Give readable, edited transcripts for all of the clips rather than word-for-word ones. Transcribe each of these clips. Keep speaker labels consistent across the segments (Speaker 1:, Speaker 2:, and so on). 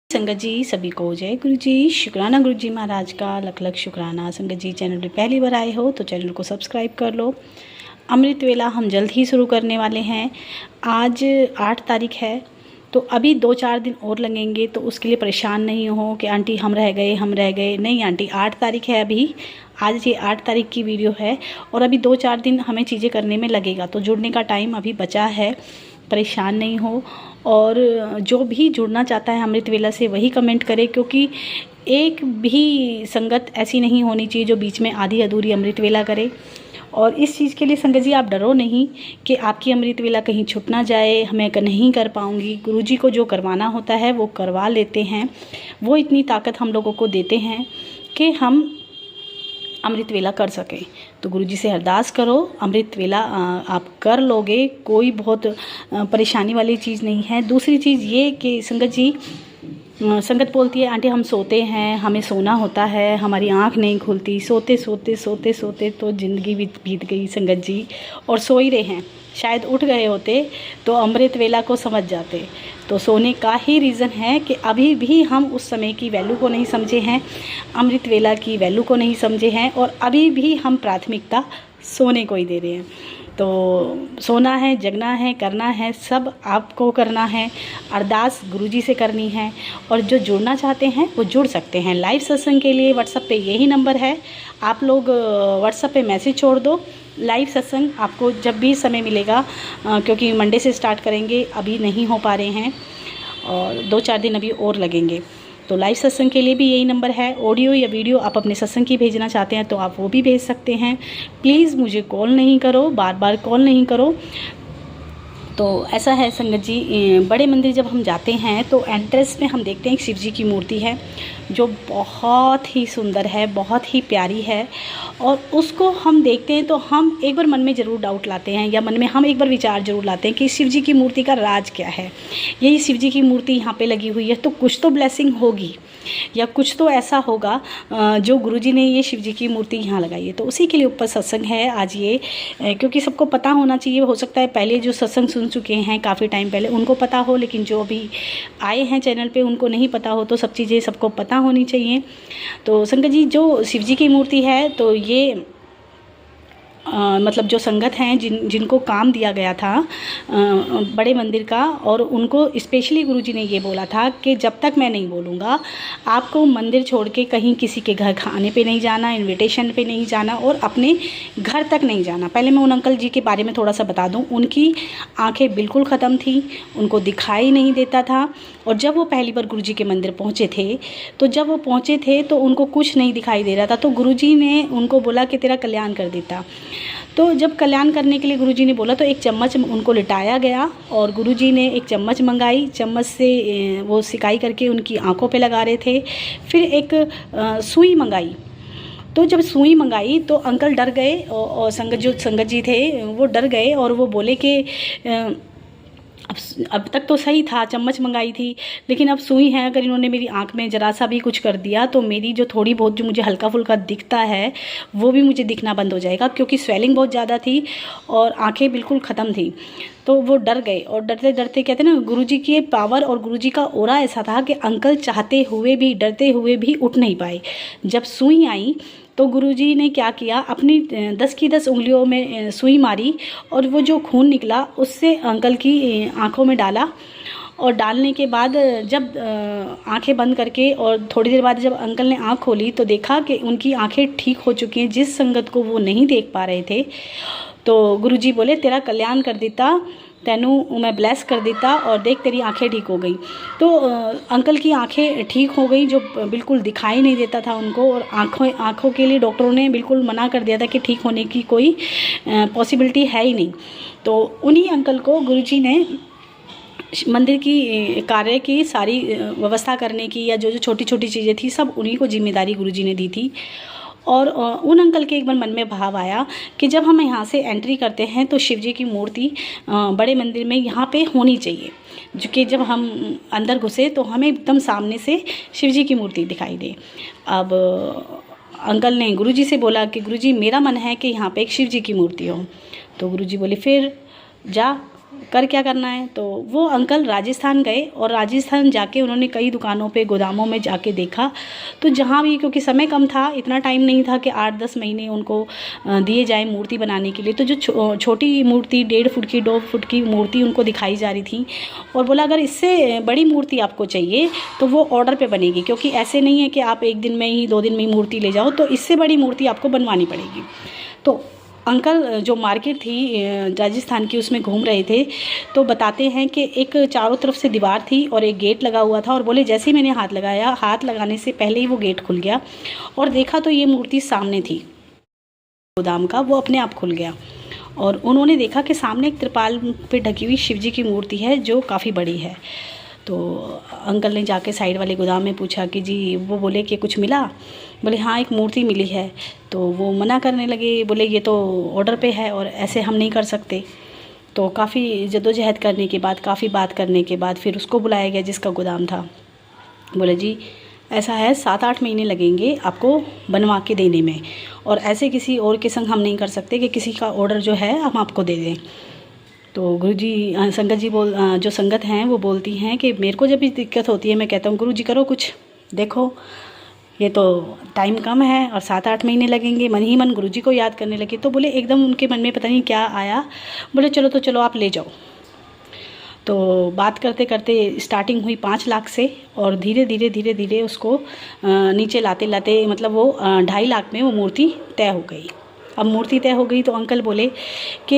Speaker 1: संगत जी सभी को जय गुरु जी। शुक्राना गुरु जी महाराज का लख लख शुक्राना। संगत जी चैनल पर पहली बार आए हो तो चैनल को सब्सक्राइब कर लो। अमृत वेला हम जल्द ही शुरू करने वाले हैं। आज 8 तारीख है तो अभी 2-4 दिन और लगेंगे, तो उसके लिए परेशान नहीं हो कि आंटी हम रह गए। नहीं आंटी, 8 तारीख है अभी। आज ये 8 तारीख की वीडियो है और अभी 2-4 दिन हमें चीज़ें करने में लगेगा, तो जुड़ने का टाइम अभी बचा है। परेशान नहीं हो, और जो भी जुड़ना चाहता है अमृत वेला से वही कमेंट करे, क्योंकि एक भी संगत ऐसी नहीं होनी चाहिए जो बीच में आधी अधूरी अमृत वेला करे। और इस चीज़ के लिए संगत जी आप डरो नहीं कि आपकी अमृत वेला कहीं छूट ना जाए, मैं नहीं कर पाऊँगी। गुरुजी को जो करवाना होता है वो करवा लेते हैं। वो इतनी ताकत हम लोगों को देते हैं कि हम अमृत वेला कर सकें। तो गुरुजी से अरदास करो, अमृत वेला आप कर लोगे, कोई बहुत परेशानी वाली चीज़ नहीं है। दूसरी चीज़ ये कि संगत जी, संगत बोलती है आंटी हम सोते हैं, हमें सोना होता है, हमारी आंख नहीं खुलती, सोते सोते तो ज़िंदगी बीत गई संगत जी। और सो ही रहे हैं, शायद उठ गए होते तो अमृत वेला को समझ जाते। तो सोने का ही रीज़न है कि अभी भी हम उस समय की वैल्यू को नहीं समझे हैं, अमृत वेला की वैल्यू को नहीं समझे हैं, और अभी भी हम प्राथमिकता सोने को ही दे रहे हैं। तो सोना है, जगना है, करना है, सब आपको करना है। अरदास गुरुजी से करनी है। और जो जुड़ना चाहते हैं वो जुड़ सकते हैं। लाइव सत्संग के लिए व्हाट्सएप पे यही नंबर है, आप लोग व्हाट्सएप पे मैसेज छोड़ दो। लाइव सत्संग आपको जब भी समय मिलेगा, क्योंकि मंडे से स्टार्ट करेंगे, अभी नहीं हो पा रहे हैं और 2-4 दिन अभी और लगेंगे। तो लाइव सत्संग के लिए भी यही नंबर है। ऑडियो या वीडियो आप अपने सत्संग की भेजना चाहते हैं तो आप वो भी भेज सकते हैं। प्लीज़ मुझे कॉल नहीं करो, बार बार कॉल नहीं करो। तो ऐसा है संगत जी, बड़े मंदिर जब हम जाते हैं तो एंट्रेंस में हम देखते हैं एक शिव जी की मूर्ति है जो बहुत ही सुंदर है, बहुत ही प्यारी है। और उसको हम देखते हैं तो हम एक बार मन में ज़रूर डाउट लाते हैं, या मन में हम एक बार विचार ज़रूर लाते हैं कि शिव जी की मूर्ति का राज क्या है। यही शिव जी की मूर्ति यहाँ पे लगी हुई है तो कुछ तो ब्लेसिंग होगी, या कुछ तो ऐसा होगा जो गुरुजी ने ये शिव जी की मूर्ति यहाँ लगाई है। तो उसी के लिए ऊपर सत्संग है आज ये, क्योंकि सबको पता होना चाहिए। हो सकता है पहले जो सत्संग सुन चुके हैं काफ़ी टाइम पहले उनको पता हो, लेकिन जो अभी आए हैं चैनल पे उनको नहीं पता हो, तो सब चीज़ें सबको पता होनी चाहिए। तो संगत जी, जो शिव जी की मूर्ति है तो ये मतलब जो संगत हैं जिनको काम दिया गया था बड़े मंदिर का, और उनको स्पेशली गुरुजी ने ये बोला था कि जब तक मैं नहीं बोलूँगा आपको मंदिर छोड़ के कहीं किसी के घर खाने पे नहीं जाना, इनविटेशन पे नहीं जाना, और अपने घर तक नहीं जाना। पहले मैं उन अंकल जी के बारे में थोड़ा सा बता दूं। उनकी आंखें बिल्कुल ख़त्म थी, उनको दिखाई नहीं देता था। और जब वो पहली बार गुरुजी के मंदिर पहुँचे थे तो उनको कुछ नहीं दिखाई दे रहा था। तो गुरुजी ने उनको बोला कि तेरा कल्याण कर देता। तो जब कल्याण करने के लिए गुरुजी ने बोला तो एक चम्मच उनको लिटाया गया, और गुरुजी ने एक चम्मच मंगाई, चम्मच से वो सिकाई करके उनकी आंखों पे लगा रहे थे। फिर एक सुई मंगाई। तो जब सुई मंगाई तो अंकल डर गए, और संगत जी थे वो डर गए, और वो बोले कि अब तक तो सही था, चम्मच मंगाई थी, लेकिन अब सुई है, अगर इन्होंने मेरी आंख में ज़रा सा भी कुछ कर दिया तो मेरी जो थोड़ी बहुत जो मुझे हल्का फुल्का दिखता है वो भी मुझे दिखना बंद हो जाएगा, क्योंकि स्वेलिंग बहुत ज़्यादा थी और आंखें बिल्कुल ख़त्म थी। तो वो डर गए, और डरते डरते कहते हैं ना, गुरुजी की पावर और गुरुजी का ऑरा ऐसा था कि अंकल चाहते हुए भी, डरते हुए भी उठ नहीं पाए। जब सुई आई तो गुरुजी ने क्या किया, अपनी 10 की 10 उंगलियों में सुई मारी, और वो जो खून निकला उससे अंकल की आंखों में डाला। और डालने के बाद जब आंखें बंद करके और थोड़ी देर बाद जब अंकल ने आंख खोली तो देखा कि उनकी आंखें ठीक हो चुकी हैं, जिस संगत को वो नहीं देख पा रहे थे। तो गुरुजी बोले तेरा कल्याण कर देता, तेनू मैं ब्लेस कर देता, और देख तेरी आंखें ठीक हो गई। तो अंकल की आंखें ठीक हो गई, जो बिल्कुल दिखाई नहीं देता था उनको। और आंखों के लिए डॉक्टरों ने बिल्कुल मना कर दिया था कि ठीक होने की कोई पॉसिबिलिटी है ही नहीं। तो उन्हीं अंकल को गुरुजी ने मंदिर की कार्य की सारी व्यवस्था करने की, या जो जो छोटी छोटी चीज़ें थी सब उन्हीं को जिम्मेदारी गुरुजी ने दी थी। और उन अंकल के एक बार मन में भाव आया कि जब हम यहाँ से एंट्री करते हैं तो शिव जी की मूर्ति बड़े मंदिर में यहाँ पे होनी चाहिए, जो कि जब हम अंदर घुसे तो हमें एकदम सामने से शिव जी की मूर्ति दिखाई दे। अब अंकल ने गुरुजी से बोला कि गुरुजी मेरा मन है कि यहाँ पे एक शिव जी की मूर्ति हो। तो गुरुजी बोले फिर जा कर क्या करना है। तो वो अंकल राजस्थान गए और राजस्थान जाके उन्होंने कई दुकानों पे, गोदामों में जाके देखा। तो जहाँ भी, क्योंकि समय कम था, इतना टाइम नहीं था कि 8-10 महीने उनको दिए जाए मूर्ति बनाने के लिए, तो जो छोटी मूर्ति 1.5 फुट की, 2 फुट की मूर्ति उनको दिखाई जा रही थी। और बोला अगर इससे बड़ी मूर्ति आपको चाहिए तो वो ऑर्डर पे बनेगी, क्योंकि ऐसे नहीं है कि आप 1 दिन में ही, 2 दिन में ही मूर्ति ले जाओ, तो इससे बड़ी मूर्ति आपको बनवानी पड़ेगी। तो अंकल जो मार्केट थी राजस्थान की, उसमें घूम रहे थे, तो बताते हैं कि एक चारों तरफ से दीवार थी और एक गेट लगा हुआ था। और बोले जैसे ही मैंने हाथ लगाया, हाथ लगाने से पहले ही वो गेट खुल गया और देखा तो ये मूर्ति सामने थी गोदाम का, वो अपने आप खुल गया। और उन्होंने देखा कि सामने एक त्रिपाल पे ढकी हुई शिव जी की मूर्ति है जो काफ़ी बड़ी है। तो अंकल ने जाके साइड वाले गोदाम में पूछा कि जी, वो बोले कि कुछ मिला? बोले हाँ, एक मूर्ति मिली है। तो वो मना करने लगे, बोले ये तो ऑर्डर पे है और ऐसे हम नहीं कर सकते। तो काफ़ी जद्दोजहद करने के बाद, काफ़ी बात करने के बाद फिर उसको बुलाया गया जिसका गोदाम था। बोले जी ऐसा है, 7-8 महीने लगेंगे आपको बनवा के देने में, और ऐसे किसी और के संग हम नहीं कर सकते कि किसी का ऑर्डर जो है हम आपको दे दें। तो गुरुजी, संगत जी जो संगत हैं वो बोलती हैं कि मेरे को जब भी दिक्कत होती है मैं कहता हूँ गुरुजी करो कुछ, देखो ये तो टाइम कम है और 7-8 महीने लगेंगे। मन ही मन गुरुजी को याद करने लगे। तो बोले एकदम उनके मन में पता नहीं क्या आया, बोले चलो तो चलो आप ले जाओ। तो बात करते करते स्टार्टिंग हुई 5 लाख से, और धीरे धीरे धीरे धीरे उसको नीचे लाते लाते, मतलब वो 2.5 लाख में वो मूर्ति तय हो गई। अब मूर्ति तय हो गई तो अंकल बोले कि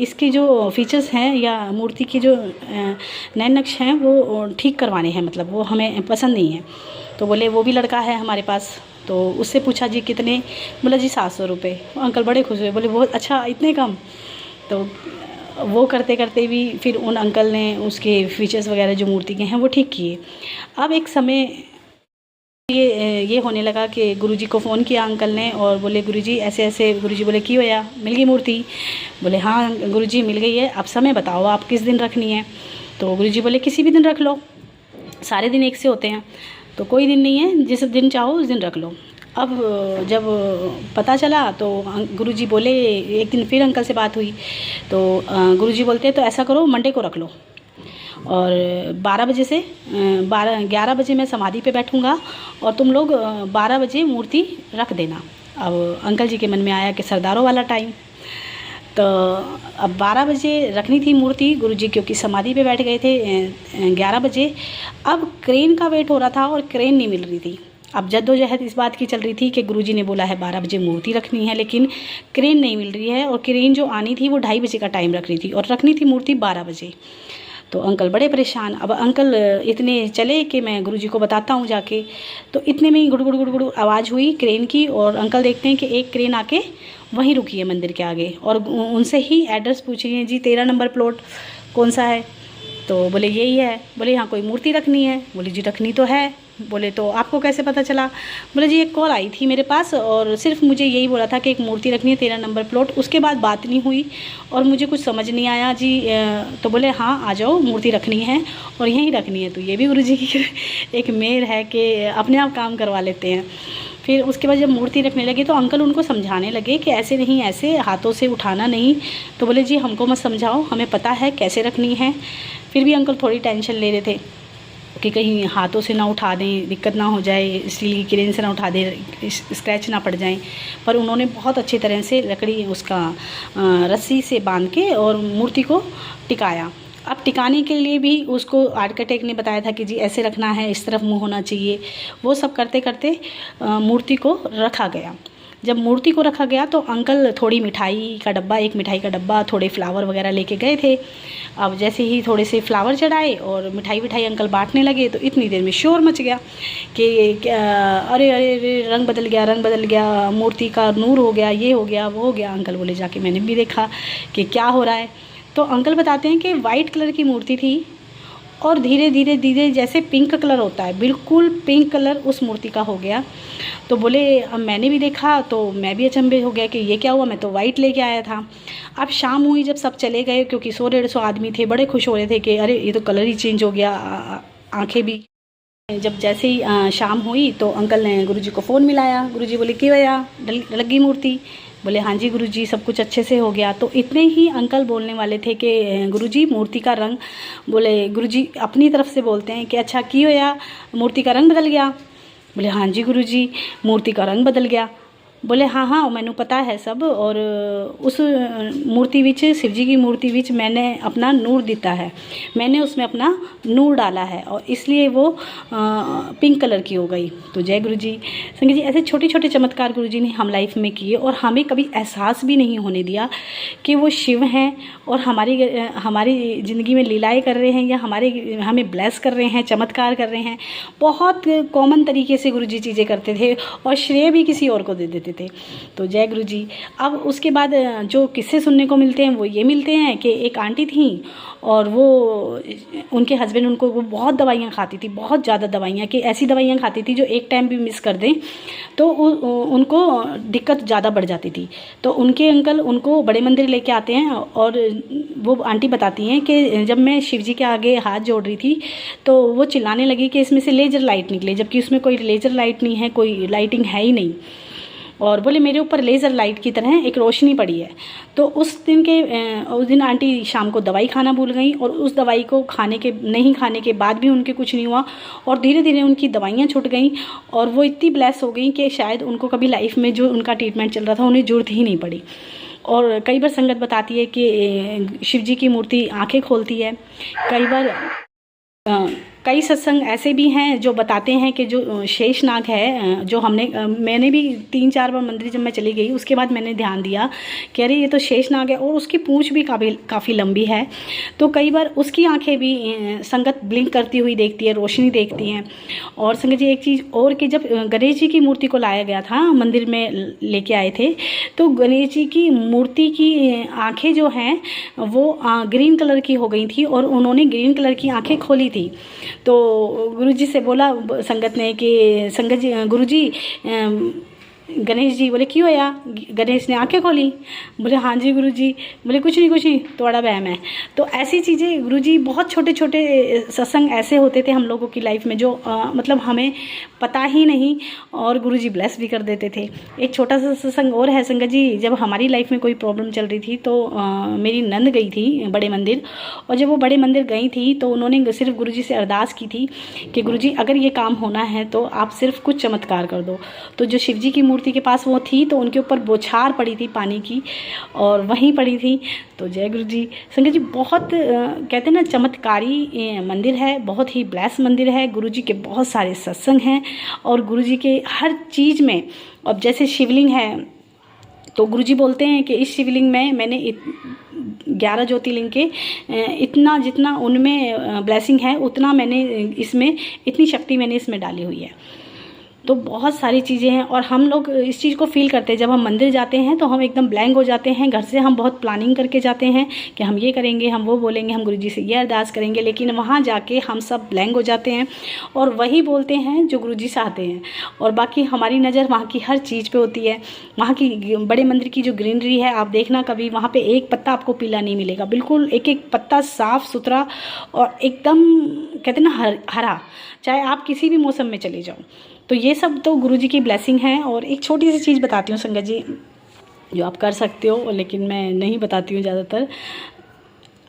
Speaker 1: इसकी जो फीचर्स हैं या मूर्ति की जो नए नक्श हैं वो ठीक करवाने हैं, मतलब वो हमें पसंद नहीं है। तो बोले वो भी लड़का है हमारे पास। तो उससे पूछा जी कितने? बोला जी 700 रुपये। अंकल बड़े खुश हुए, बोले बहुत अच्छा, इतने कम? तो वो करते करते भी फिर उन अंकल ने उसके फीचर्स वगैरह जो मूर्ति के हैं वो ठीक किए। अब एक समय ये होने लगा कि गुरुजी को फ़ोन किया अंकल ने और बोले गुरुजी ऐसे ऐसे। गुरुजी बोले की होया, मिल गई मूर्ति? बोले हाँ गुरुजी मिल गई है, अब समय बताओ आप किस दिन रखनी है? तो गुरुजी बोले किसी भी दिन रख लो, सारे दिन एक से होते हैं। तो कोई दिन नहीं है, जिस दिन चाहो उस दिन रख लो। अब जब पता चला तो गुरुजी बोले, एक दिन फिर अंकल से बात हुई तो गुरुजी बोलते तो ऐसा करो मंडे को रख लो, और 12 बजे से 11 बजे मैं समाधि पे बैठूंगा और तुम लोग 12 बजे मूर्ति रख देना। अब अंकल जी के मन में आया कि सरदारों वाला टाइम, तो अब 12 बजे रखनी थी मूर्ति गुरुजी, क्योंकि समाधि पे बैठ गए थे 11 बजे। अब क्रेन का वेट हो रहा था और क्रेन नहीं मिल रही थी। अब जद्दोजहद इस बात की चल रही थी कि गुरुजी ने बोला है 12 बजे मूर्ति रखनी है, लेकिन क्रेन नहीं मिल रही है, और क्रेन जो आनी थी वो 2:30 बजे का टाइम रख रही थी और रखनी थी मूर्ति 12 बजे। तो अंकल बड़े परेशान। अब अंकल इतने चले कि मैं गुरुजी को बताता हूँ जाके। तो इतने में ही गुड़ गुड़ गुड़ गुड़ आवाज़ हुई क्रेन की, और अंकल देखते हैं कि एक क्रेन आके वहीं रुकी है मंदिर के आगे, और उनसे ही एड्रेस पूछिए जी 13 नंबर प्लॉट कौन सा है? तो बोले यही है। बोले यहाँ कोई मूर्ति रखनी है? बोले जी रखनी तो है। बोले तो आपको कैसे पता चला? बोले जी एक कॉल आई थी मेरे पास और सिर्फ मुझे यही बोला था कि एक मूर्ति रखनी है 13 नंबर प्लॉट, उसके बाद बात नहीं हुई और मुझे कुछ समझ नहीं आया जी। तो बोले हाँ आ जाओ, मूर्ति रखनी है और यहीं रखनी है। तो ये भी गुरुजी की एक मेहर है कि अपने आप काम करवा लेते हैं। फिर उसके बाद जब मूर्ति रखने लगे तो अंकल उनको समझाने लगे कि ऐसे नहीं, ऐसे हाथों से उठाना नहीं। तो बोले जी हमको मत समझाओ, हमें पता है कैसे रखनी है। फिर भी अंकल थोड़ी टेंशन ले रहे थे कि कहीं हाथों से ना उठा दें, दिक्कत ना हो जाए, स्टील की क्रेन से ना उठा दें, स्क्रैच ना पड़ जाएं। पर उन्होंने बहुत अच्छी तरह से लकड़ी उसका रस्सी से बांध के और मूर्ति को टिकाया। अब टिकाने के लिए भी उसको आर्किटेक्ट ने बताया था कि जी ऐसे रखना है, इस तरफ मुंह होना चाहिए। वो सब करते करते मूर्ति को रखा गया। जब मूर्ति को रखा गया तो अंकल थोड़ी मिठाई का डब्बा, एक मिठाई का डब्बा, थोड़े फ्लावर वगैरह लेके गए थे। अब जैसे ही थोड़े से फ्लावर चढ़ाए और मिठाई अंकल बांटने लगे तो इतनी देर में शोर मच गया कि अरे अरे अरे रंग बदल गया, रंग बदल गया, मूर्ति का नूर हो गया, ये हो गया, वो हो गया। अंकल बोले जाके मैंने भी देखा कि क्या हो रहा है। तो अंकल बताते हैं कि वाइट कलर की मूर्ति थी और धीरे धीरे धीरे जैसे पिंक कलर होता है, बिल्कुल पिंक कलर उस मूर्ति का हो गया। तो बोले अब मैंने भी देखा तो मैं भी अचंभे हो गया कि ये क्या हुआ, मैं तो वाइट लेके आया था। अब शाम हुई जब सब चले गए, क्योंकि 100-150 आदमी थे, बड़े खुश हो रहे थे कि अरे ये तो कलर ही चेंज हो गया, आंखें भी जब जैसे ही शाम हुई तो अंकल ने गुरुजी को फ़ोन मिलाया। गुरुजी बोले कि भैया लग गई मूर्ति? बोले हाँ जी गुरुजी, सब कुछ अच्छे से हो गया। तो इतने ही अंकल बोलने वाले थे कि गुरुजी मूर्ति का रंग, बोले गुरुजी अपनी तरफ से बोलते हैं कि अच्छा की होया, मूर्ति का रंग बदल गया? बोले हाँ जी गुरुजी, मूर्ति का रंग बदल गया। बोले हाँ हाँ मैनू पता है सब, और उस मूर्ति विच, शिव जी की मूर्ति विच मैंने अपना नूर दिता है, मैंने उसमें अपना नूर डाला है और इसलिए वो पिंक कलर की हो गई। तो जय गुरु जी। संगत जी, ऐसे छोटे छोटे चमत्कार गुरु जी ने हम लाइफ में किए और हमें कभी एहसास भी नहीं होने दिया कि वो शिव हैं और हमारी ज़िंदगी में लीलाएँ कर रहे हैं या हमें ब्लेस कर रहे हैं, चमत्कार कर रहे हैं। बहुत कॉमन तरीके से गुरु जी चीज़ें करते थे और श्रेय भी किसी और को दे देते थे। तो जय गुरु जी। अब उसके बाद जो किस्से सुनने को मिलते हैं वो ये मिलते हैं कि एक आंटी थी और वो उनके हस्बैंड उनको, वो बहुत दवाइयाँ खाती थी, बहुत ज़्यादा दवाइयाँ, कि ऐसी दवाइयाँ खाती थी जो एक टाइम भी मिस कर दें तो उनको दिक्कत ज़्यादा बढ़ जाती थी। तो उनके अंकल उनको बड़े मंदिर लेके आते हैं और वो आंटी बताती हैं कि जब मैं शिव जी के आगे हाथ जोड़ रही थी तो वो चिल्लाने लगी कि इसमें से लेज़र लाइट निकले, जबकि उसमें कोई लेज़र लाइट नहीं है, कोई लाइटिंग है ही नहीं। और बोले मेरे ऊपर लेज़र लाइट की तरह एक रोशनी पड़ी है। तो उस दिन आंटी शाम को दवाई खाना भूल गई और उस दवाई को नहीं खाने के बाद भी उनके कुछ नहीं हुआ और धीरे धीरे उनकी दवाइयाँ छूट गई और वो इतनी ब्लेस हो गई कि शायद उनको कभी लाइफ में जो उनका ट्रीटमेंट चल रहा था उन्हें ज़रूरत ही नहीं पड़ी। और कई बार संगत बताती है कि शिव जी की मूर्ति आँखें खोलती है। कई सत्संग ऐसे भी हैं जो बताते हैं कि जो शेषनाग है, जो मैंने भी 3-4 बार मंदिर जब मैं चली गई उसके बाद मैंने ध्यान दिया कि अरे ये तो शेषनाग है और उसकी पूंछ भी काफ़ी लंबी है। तो कई बार उसकी आंखें भी संगत ब्लिंक करती हुई देखती है, रोशनी देखती हैं। और संगत जी एक चीज़ और कि जब गणेश जी की मूर्ति को लाया गया था, मंदिर में लेके आए थे, तो गणेश जी की मूर्ति की आँखें जो हैं वो ग्रीन कलर की हो गई थी और उन्होंने ग्रीन कलर की आँखें खोली थी। तो गुरुजी से बोला संगत ने कि संगत जी, गुरुजी गणेश जी, बोले क्यों होया? गणेश ने आंखें खोली। बोले हाँ जी गुरुजी। बोले कुछ नहीं थोड़ा वहम है। तो ऐसी चीज़ें गुरुजी, बहुत छोटे छोटे सत्संग ऐसे होते थे हम लोगों की लाइफ में जो मतलब हमें पता ही नहीं और गुरुजी ब्लेस भी कर देते थे। एक छोटा सा सत्संग और है संगत जी। जब हमारी लाइफ में कोई प्रॉब्लम चल रही थी तो मेरी नंद गई थी बड़े मंदिर, और जब वो बड़े मंदिर गई थी तो उन्होंने सिर्फ गुरुजी से अरदास की थी कि गुरुजी अगर ये काम होना है तो आप सिर्फ कुछ चमत्कार कर दो। तो जो शिव जी की मूर्ति के पास वो थी तो उनके ऊपर बौछार पड़ी थी पानी की और वहीं पड़ी थी। तो जय गुरु जी। संगत जी, बहुत कहते हैं ना चमत्कारी मंदिर है, बहुत ही ब्लेस मंदिर है। गुरु जी के बहुत सारे सत्संग हैं और गुरु जी के हर चीज़ में, अब जैसे शिवलिंग है तो गुरुजी बोलते हैं कि इस शिवलिंग में मैंने 11 ज्योतिर्लिंग के इतना जितना उनमें ब्लेसिंग है उतना मैंने इसमें, इतनी शक्ति मैंने इसमें डाली हुई है। तो बहुत सारी चीज़ें हैं और हम लोग इस चीज़ को फील करते हैं। जब हम मंदिर जाते हैं तो हम एकदम ब्लैंक हो जाते हैं। घर से हम बहुत प्लानिंग करके जाते हैं कि हम ये करेंगे, हम वो बोलेंगे, हम गुरुजी से ये अरदास करेंगे, लेकिन वहाँ जाके हम सब ब्लैंक हो जाते हैं और वही बोलते हैं जो गुरुजी चाहते हैं। और बाकी हमारी नज़र वहाँ की हर चीज़ पे होती है। वहाँ की बड़े मंदिर की जो ग्रीनरी है, आप देखना कभी वहाँ पर एक पत्ता आपको पीला नहीं मिलेगा, बिल्कुल एक एक पत्ता साफ़ सुथरा और एकदम कहते हैं ना हरा, चाहे आप किसी भी मौसम में चले जाओ। तो ये सब तो गुरुजी की ब्लेसिंग है। और एक छोटी सी चीज़ बताती हूँ संगत जी, जो आप कर सकते हो लेकिन मैं नहीं बताती हूँ ज़्यादातर।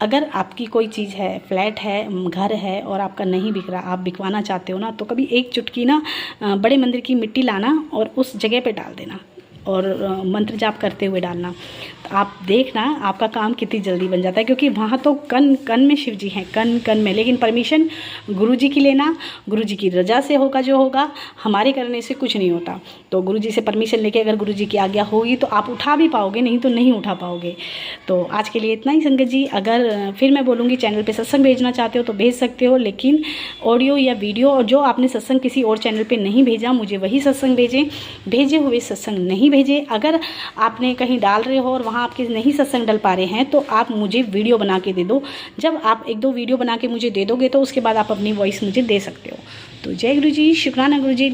Speaker 1: अगर आपकी कोई चीज़ है, फ्लैट है, घर है और आपका नहीं बिक रहा, आप बिकवाना चाहते हो ना, तो कभी एक चुटकी ना बड़े मंदिर की मिट्टी लाना और उस जगह पे डाल देना और मंत्र जाप करते हुए डालना। तो आप देखना आपका काम कितनी जल्दी बन जाता है, क्योंकि वहाँ तो कन कन में शिव जी हैं, कन कन में। लेकिन परमिशन गुरुजी की लेना, गुरुजी की रजा से होगा जो होगा, हमारे करने से कुछ नहीं होता। तो गुरुजी से परमिशन लेके अगर गुरुजी की आज्ञा होगी तो आप उठा भी पाओगे, नहीं तो नहीं उठा पाओगे। तो आज के लिए इतना ही संगत जी। अगर फिर मैं बोलूँगी चैनल पर सत्संग भेजना चाहते हो तो भेज सकते हो, लेकिन ऑडियो या वीडियो, और जो आपने सत्संग किसी और चैनल पर नहीं भेजा मुझे वही सत्संग भेजें, भेजे हुए सत्संग नहीं भेजे। अगर आपने कहीं डाल रहे हो और वहाँ आपके नहीं सत्संग डल पा रहे हैं तो आप मुझे वीडियो बना के दे दो। जब आप 1-2 वीडियो बना के मुझे दे दोगे तो उसके बाद आप अपनी वॉइस मुझे दे सकते हो। तो जय गुरु जी, शुक्राना गुरु जी।